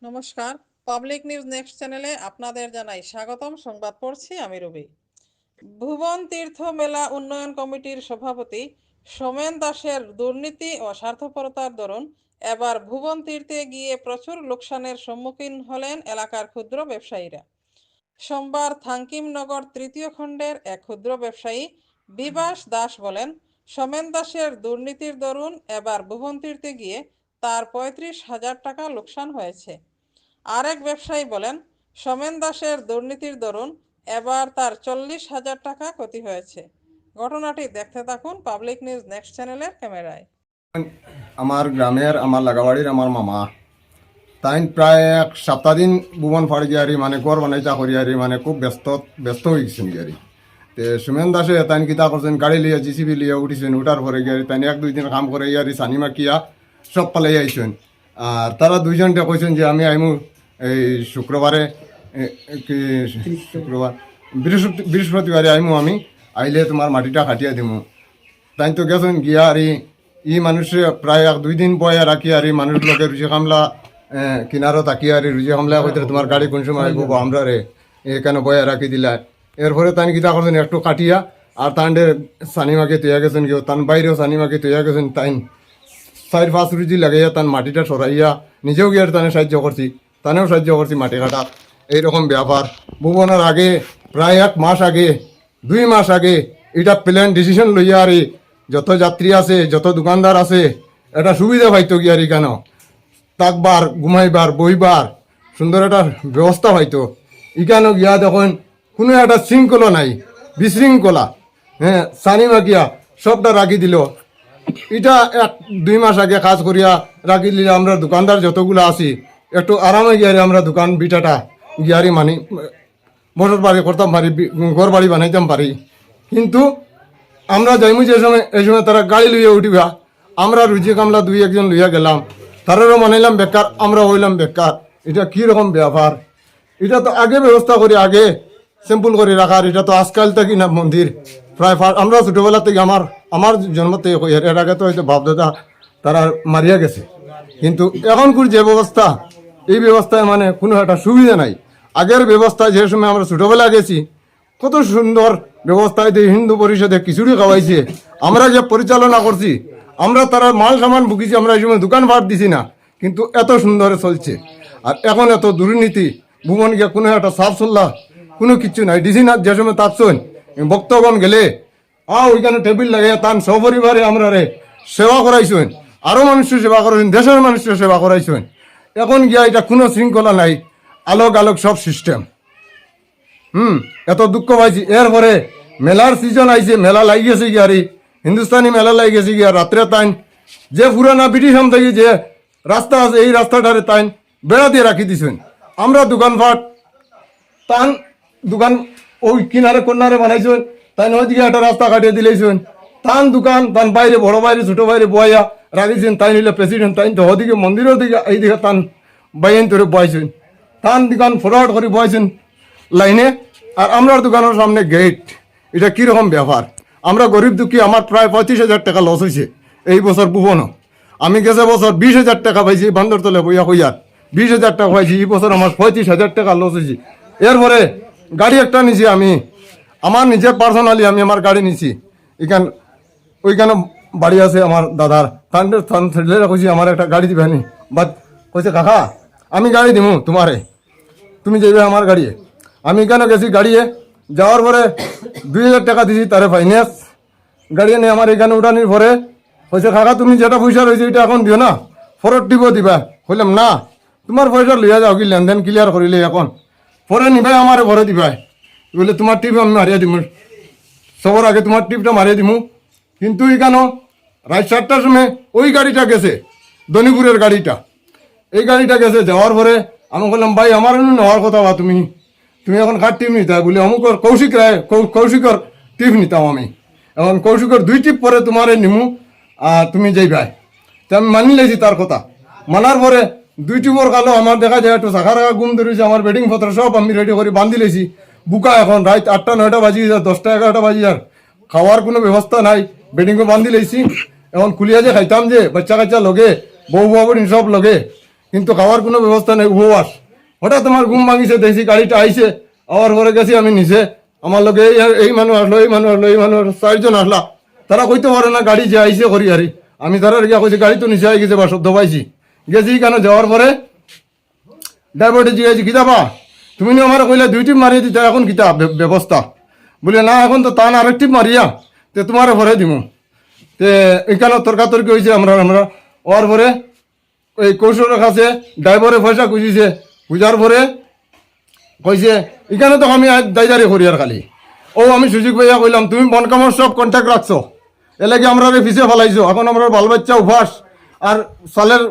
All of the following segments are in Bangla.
নমস্কার, পাবলিক নিউজ নেক্সট চ্যানেলে আপনাদের জানাই স্বাগতম। সংবাদ পড়ছি আমি রবি। ভুবন তীর্থ মেলা উন্নয়ন কমিটির সভাপতি সোমেন দাসের দুর্নীতি ও স্বার্থপরতার দরুন এবার ভুবন তীর্থে গিয়ে প্রচুর লোকসানের সম্মুখীন হলেন এলাকার ক্ষুদ্র ব্যবসায়ীরা। সোমবার থাঙ্কিমনগর তৃতীয় খণ্ডের এক ক্ষুদ্র ব্যবসায়ী বিবাস দাস বলেন, সোমেন দাসের দুর্নীতির দরুন এবার ভুবন তীর্থে গিয়ে তার 35,000 টাকা লোকসান হয়েছে। আরেক ব্যবসায়ী বলেন, সোমেন দাসের দুর্নীতির দরুন এবার তার 40,000 টাকা ক্ষতি হয়েছে। ঘটনাটি দেখতে থাকুন পাবলিক নিউজ নেক্সট চ্যানেলের ক্যামেরায়। আমার গ্রামের আমার লাগাবাড়ির আমার মামা তাই প্রায় এক সপ্তাহ দিন ভুবন ফাড়ি গিয়ারি মানে ঘর বানাইতা করিয়ারি মানে খুব ব্যস্ত হয়ে গেছেন গিয়ারি। তে সুমেন দাসে তাই কিতা করছেন, গাড়ি লিয়ে জিসিবি লিয়ে উঠিছেন, উঠার পরে গিয়ারি তাই 1-2 দিন কাম করে ইয়ারি সানি মাকিয়া সব পালাই আইছেন। আর তারা দুইজনটা কইছেন যে আমি আইমু এই শুক্রবারে বৃহস্পতিবারে আইমু, আমি আইলে তোমার মাটিটা কাটিয়া দিমু। তাই তো গেছেন গিয়া আর ই মানুষে প্রায় 1-2 দিন বয়া রাখি আর মানুষ লোকে রুচি কামলা কিনারও তাকি আর রুচি কামলা হইতে তোমার গাড়ি কোন সময় আইব আমরা রে এখানে বয়া রাখি দিলা। এরপরে তাই কিতা করছেন একটু কাটিয়া আর তান্ডে সানিমাকে তৈয়া গেছেন কেউ তান বাইরেও সানিমাকে তৈয়া গেছেন। তাই 4-5 রুজি লাগাইয়া তান মাটিটা সরাইয়া নিজেও গিয়ে তানে সাহায্য করছি, তানেও সাহায্য করছি মাটি কাটা। এইরকম ব্যাপার ভুবনের আগে প্রায় 1 মাস আগে 2 মাস আগে এটা প্ল্যান ডিসিশন লইয়া আর যত যাত্রী আছে যত দোকানদার আছে এটা সুবিধা পাইতো গিয়ারি কেন থাকবার ঘুমাইবার বইবার সুন্দর একটা ব্যবস্থা পাইতো। ইখানো গিয়া দেখুন কোনো একটা শৃঙ্খলা নাই, বিশৃঙ্খলা। হ্যাঁ, সানি মাকিয়া সবটা রাখি দিল। এটা 1-2 মাস আগে কাজ করিয়া রাখি দিলে আমরা দোকানদার যতগুলো আছি একটু আরামে গিয়ারি আমরা দোকান বিটাটা গিয়ারি মানি মোটর বাড়ি করতাম পারি, ঘর বাড়ি বানাইতাম পারি। কিন্তু আমরা যাইমু যে সময় এই সময় তারা গাড়ি লইয়া উঠিবা, আমরা রুজি কামলা 2-1 জন লইয়া গেলাম, তারারও মানাইলাম বেকার, আমরা হইলাম বেকার। এটা কি রকম ব্যাপার? এটা তো আগে ব্যবস্থা করি, আগে সিম্পল করে রাখার। এটা তো আজকাল থেকে না মন্দির প্রায় আমরা ছোটবেলা থেকে আমার জন্ম থেকে এর আগে তো হয়তো বাপদাদা তারা মারিয়া গেছে। কিন্তু এখনকার যে ব্যবস্থা, এই ব্যবস্থায় মানে কোনো একটা সুবিধা নাই। আগের ব্যবস্থায় যে সময় আমরা ছোটবেলা গেছি কত সুন্দর ব্যবস্থায় হিন্দু পরিষদে খিচুড়ি খাওয়াইছে, আমরা যে পরিচালনা করছি, আমরা তারা মাল সামান বুকিছি, আমরা এই সময় দোকান ভাট দিছি না, কিন্তু এত সুন্দরে চলছে। আর এখন এত দুর্নীতি, ভুবন গিয়ে কোনো একটা সাফ সল্লা কোনো কিছু নাই। ডিসি না যে সময় তাকছেন ভক্তগণ গেলে ওইখানে টেবিল লাগে তান সপরিবারে আমরা রে সেবা করাইছেন, আরও মানুষের সেবা করাইছেন, দেশের মানুষের সেবা করাইছেন। এখন গিয়া এটা কোনো শৃঙ্খলা নাই, আলোক আলোক সব সিস্টেম। এত দুঃখ পাইছি। এরপরে মেলার সিজন আইছে, মেলা লাগি গেছে গিয়ারি, হিন্দুস্তানি মেলা লাগি গেছে গিয়া। রাত্রে তাইন যে পুরানা ব্রিটিশ থেকে যে রাস্তা আছে এই রাস্তাটারে তাইন বেড়া দিয়ে রাখি দিছেন। আমরা দোকানপাট তান দোকান ওই কিনারে কন্যারে বানাইছেন, তাই ওইদিকে একটা রাস্তা কাটিয়ে দিলেছেন। তান দোকান তান বাইরে বড় বাইরে ছোট বাইরে বয়া রাখিছেন। তাই নিলে প্রেসিডেন্ট তাই তো ওদিকে মন্দিরের দিকে এইদিকে তান বাইন ধরে বয়াইছেন, তান দোকান ফরওয়ার্ড করে বয়াইছেন লাইনে। আর আমরা দোকানের সামনে গেট। এটা কীরকম ব্যাপার? আমরা গরিব দুঃখী, আমার প্রায় 35,000 টাকা লস হয়েছে এই বছর ভুবনও। আমি গেছে বছর 20,000 টাকা পাইছি বান্দরতলে বইয়া হইয়ার, 20,000 টাকা পাইছি। এই বছর আমার 35,000 টাকা লস হয়েছে। এরপরে গাড়ি একটা নিছি আমি, আমার নিজের পার্সোনালি আমি আমার গাড়ি নিছি। ওইখানে বাড়ি আছে আমার দাদার, থান ছেলেরা কইছি আমার একটা গাড়ি দিবেনি। বাট কইছে কাকা আমি গাড়ি দিমু তোমারে, তুমি যাইবে আমার গাড়িয়ে। আমি কেন গেছি গাড়িয়ে, যাওয়ার পরে 2,000 টাকা দিছি তারে ফাইন্যান্স গাড়ি নিয়ে আমার এখানে উঠানির পরে কইছে কাকা তুমি যেটা পয়সা রয়েছে এটা এখন দিও না, ফরত দিব দিবা। কইলাম না, তোমার পয়সা লইয়া যাও, কি লেনদেন ক্লিয়ার করিলে এখন পরে নিবাই আমার ভরে দিবাই। বলে তোমার টিপ আমি মারিয়ে দিমু, সবার আগে তোমার টিপটা মারিয়ে দিমু। কিন্তু এখানে রাত 7টার সময় ওই গাড়িটা গেছে, দনিপুরের গাড়িটা, এই গাড়িটা গেছে। যাওয়ার পরে আমি বললাম ভাই আমার নেওয়ার কথা বা তুমি এখন কার টিপ নিতে বলে অমুকর কৌশিকর টিপ নিতাম আমি। এখন কৌশিকর 2 টিপ পরে তোমার নিমু আর তুমি যাই ভাই। তো আমি মানি লাইছি তার কথা। মানার পরে 2 টিপর কালো আমার দেখা যায় একটু শাখা রাখা ঘুম ধরেছে, আমার বেডিং পত্র সব আমি রেডি করে বান্ধি লেছি। বুকা এখন রাত 8টা-9টা বাজি যায়, 10টা-11টা বাজি যার, খাওয়ার কোনো ব্যবস্থা নাই। বেডিংও বান্ধি লেছি। এখন কুলিয়া যে খাইতাম যে বাচ্চা কাচ্চা লগে বউ বাবুর সব লগে, কিন্তু খাওয়ার কোনো ব্যবস্থা নেই, উপবাস। হঠাৎ আমার ঘুম ভাঙিছে, দেখছি গাড়িটা আইছে, আবার পরে গেছি আমি নিচে, আমার লোক এই মানুষ আসলো, এই মানুষ আসলো, এই মানুষ 4জন আসলা, তারা কইতে পারে না গাড়ি যে আইছে করি আরি। আমি তারা গিয়া কইছি গাড়ি তো নিচে আই গেছে বা শব্দ পাইছি, গেছি কেন যাওয়ার পরে ড্রাইভারটি জিজ্ঞাসি কিতা বা তুমি নি আমার কইলে 2 টিপ মারিয়ে দিতে, এখন কিতা ব্যবস্থা? বলে না এখন তো টান আরেক টিপ মারিয়া তে তোমার ভরে দিমু। তে এখানে তর্কাতর্কি হয়েছে, আমরা ওর পরে ওই কৌশলের কাছে ড্রাইভারে পয়সা খুঁজিছে, খুঁজার পরে কইছে এখানে তো আমি দায়দারি করি আর খালি। ও আমি সুযোগ পাইয়া কইলাম তুমি বন কামর সব কন্ট্যাক্ট রাখছো, এলাকি আমরা পিছিয়ে ফেলাইছো, এখন আমরা বাল বাচ্চা উপাস আর সালের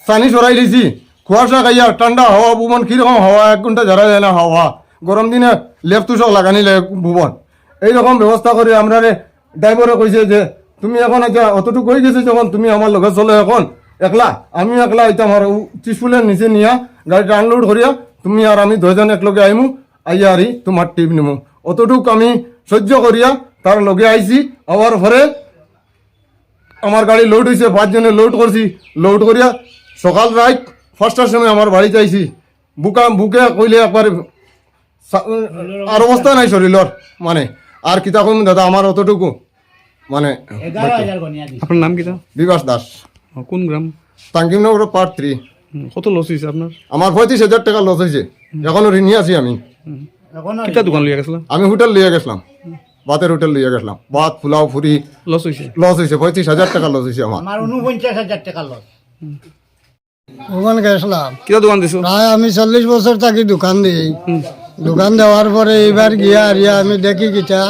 সানি সরাই দিছি, কুয়াশা খাইয়া ঠান্ডা হাওয়া ভুবন কিরকম হাওয়া, 1 ঘন্টা ঝাড়া যায় না হাওয়া, গরম দিনে লেপ তুষক লাগানি লাগে ভুবন। এইরকম ব্যবস্থা করে আমরা ড্রাইভারে কইছে যে তুমি এখন আচ্ছা অতটুকু হয়ে গেছে যখন তুমি আমার লগে চলো এখন একলা, আমি একলা এটা আমার ত্রিশুলের নিচে নিয়া গাড়িটা আনলোড করিয়া তুমি আর আমি 2জন একলগে আইমু, আইয়া আরি তোমার টিপ নিমু। অতটুক আমি সহ্য করিয়া তার লগে আইছি। আবার পরে আমার গাড়ি লোড হয়েছে, 5 জনে লোড করছি, লোড করিয়া সকাল রাত 5টার সময় আমার বাড়িতে আইছি। বুকে কইলে একবার আর অবস্থা নাই শরীরের, মানে আর কিতা কইম দাদা, আমার অতটুকু মানে। আপনার নাম কি? বিবাস দাস, কোন গ্রাম? টাঙ্কিমনগর পার্ট 3। কত লস হয়েছে আপনার? আমার 35,000 টাকা লস হয়েছে, এখনো ঋণী আছি আমি। কিটা দোকান লিয়ে গেছিলাম? আমি হোটেল লিয়ে গেছিলাম, ভাতের হোটেল লিয়ে গেছিলাম, ভাত পোলাও ফুরি লস হয়েছে? লস হয়েছে, 35,000 টাকা লস হয়েছে আমার। 49,000 টাকা লস। ওখানে গেছিলাম, কিটা দোকান দিছো? প্রায় আমি 40 বছর থাকি দোকান দিই। দোকান দেওয়ার পরে এইবার গিয়া আরিয়া আমি দেখি কিটা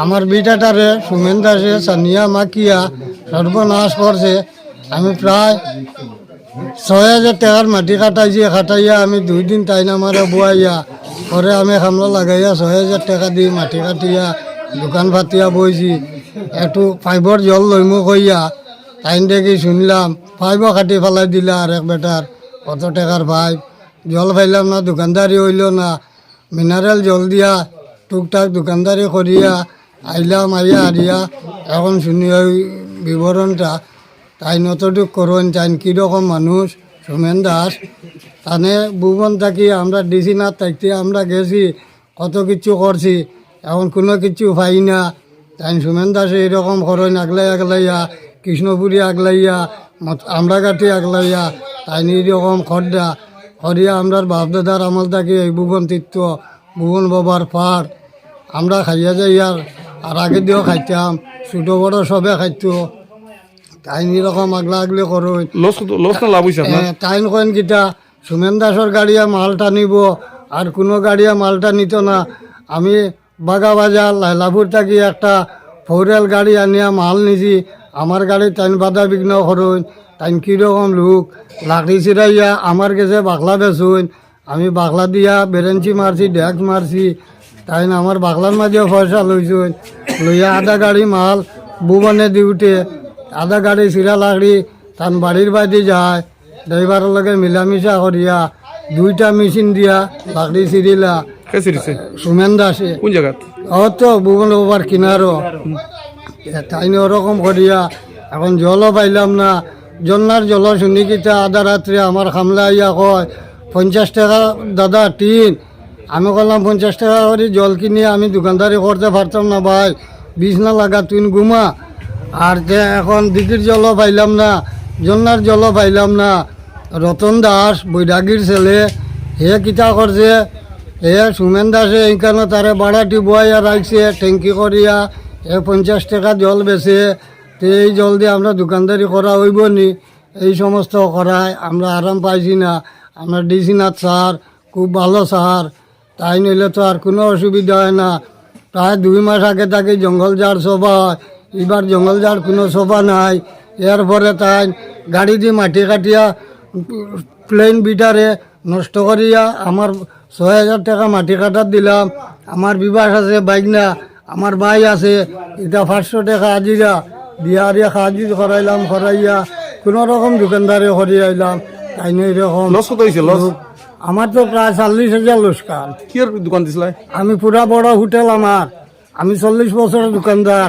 আমার বিটাটারে সুমেন দাসে সানিয়া মাকিয়া সর্বনাশ করছে। আমি প্রায় 6,000 টাকার মাটি কাটাইছি, কাটাইয়া আমি 2 দিন টাইম আমারে বুয়াইয়া পরে আমি খামলা লাগাইয়া 6,000 টাকা দিয়ে মাটি কাটিয়া দোকান ফাটিয়া বইছি। একটু পাইপর জল লইমু কইয়া টাইম দেখি শুনলাম পাইপও কাটি ফেলাই দিলা আর এক বেটার, কত টাকার পাইপ, জল পাইলাম না, দোকানদারি হইল না, মিনারেল জল দিয়া টুকটাক দোকানদারি করিয়া আইলাম, আইয়া আরিয়া এখন শুনি ওই বিবরণটা। তাই নতটুক করুন চাইন কীরকম মানুষ সুমেন দাস। তানে ভুবন থাকি আমরা ডিসি না থাকতে আমরা গেছি, কত কিছু করছি, এখন কোনো কিছু পাই না। তাই সুমেন দাসে এরকম করেন, আগলাইয়া কৃষ্ণপুরি আগলাইয়া আমরা কাটি আগলাইয়া, তাই এরকম খড্ডা করিয়া আমরার বাপদাদার আমল থাকি এই ভুবন তীর্থ ভুবন বাবার পার আমরা খাইয়া যাই। আর আগে দিয়েও খাইতাম, ছোটো বড় সবে খাইতো। তাই এরকম আগলা আগলি করুন। লস না লাভ হয়েছে আপনার? তাইন কইন কিটা সুমেন দাসর গাড়িয়া মালটা নিব, আর কোনো গাড়িয়া মালটা নিত না। আমি বাগা বাজার লাইলাপুর থাকি একটা ফৌরেল গাড়ি আনিয়া মাল নিছি, আমার গাড়ি তাইন বাধা বিঘ্ন করুন। তাইন কীরকম লোক লাকড়ি চিরাইয়া আমার কাছে বাকলা বেচুন, আমি বাকলা দিয়া বেরেঞ্চি মারছি, ডেক্স মারছি। তাইন আমার বাকলার মাঝেও পয়সা লইছুন, লইয়া আধা গাড়ি মাল ভুবনে দিউতে, আধা গাড়ি চিরা লাকড়ি তান বাড়ির বাইরে যায়, ড্রাইভারের লগে মিলামিশা করিয়া 2টা মেশিন দিয়া লাকড়ি চিরিলা কে চিরিছে? সুমেন দাসে। কোন জায়গাত? তো ভুবন বাবার কিনারও। তাই ওরকম করিয়া এখন জলও পাইলাম না। জন্নার জল শুনি কিতা আধা রাত্রে আমার খামলা আইয়া কয় 50 টাকা দাদা টিন। আমি বললাম 50 টাকা করে জল কিনে আমি দোকানদারি করতে পারতাম না ভাই, বিছনা লাগা তুই ঘুমা। আর যে এখন দিদির জলও পাইলাম না, জন্নার জলও পাইলাম না। রতন দাস বৈরাগীর ছেলে, হে কিতা করছে, হে সুমেন দাসে এইখানে তারে বাড়াটি বয়াইয়া রাখছে ট্যাঙ্কি করিয়া, এ 50 টাকা জল বেছে। তো এই জল দিয়ে আমরা দোকানদারি করা হইব নি? এই সমস্ত করায় আমরা আরাম পাইছি না। আমরা ডিসিনাথ স্যার খুব ভালো স্যার, তাই নইলে তো আর কোনো অসুবিধা হয় না। প্রায় 2 মাস আগে তাকে জঙ্গল ঝাড় সভা হয়, এবার জঙ্গল ঝাড় কোনো সভা নাই। এরপরে তাই গাড়ি দিয়ে মাটি কাটিয়া প্লেন বিটারে নষ্ট করিয়া আমার 6,000 টাকা মাটি কাটার দিলাম। আমার বিবাহ আছে বাইকনা, আমার ভাই আছে, এটা 500 টাকা আজিরা দিয়া আরিয়া হাজির করাইলাম, করাইয়া কোনো রকম দোকানদারি করিয়ে আইলাম। তাই না এরকম লস কত হয়েছে? লস আমার তো প্রায় 40,000 লোকসান। কি আর দোকান দিছিল? আমি পুরা বড় হোটেল আমার, আমি 40 বছরের দোকানদার।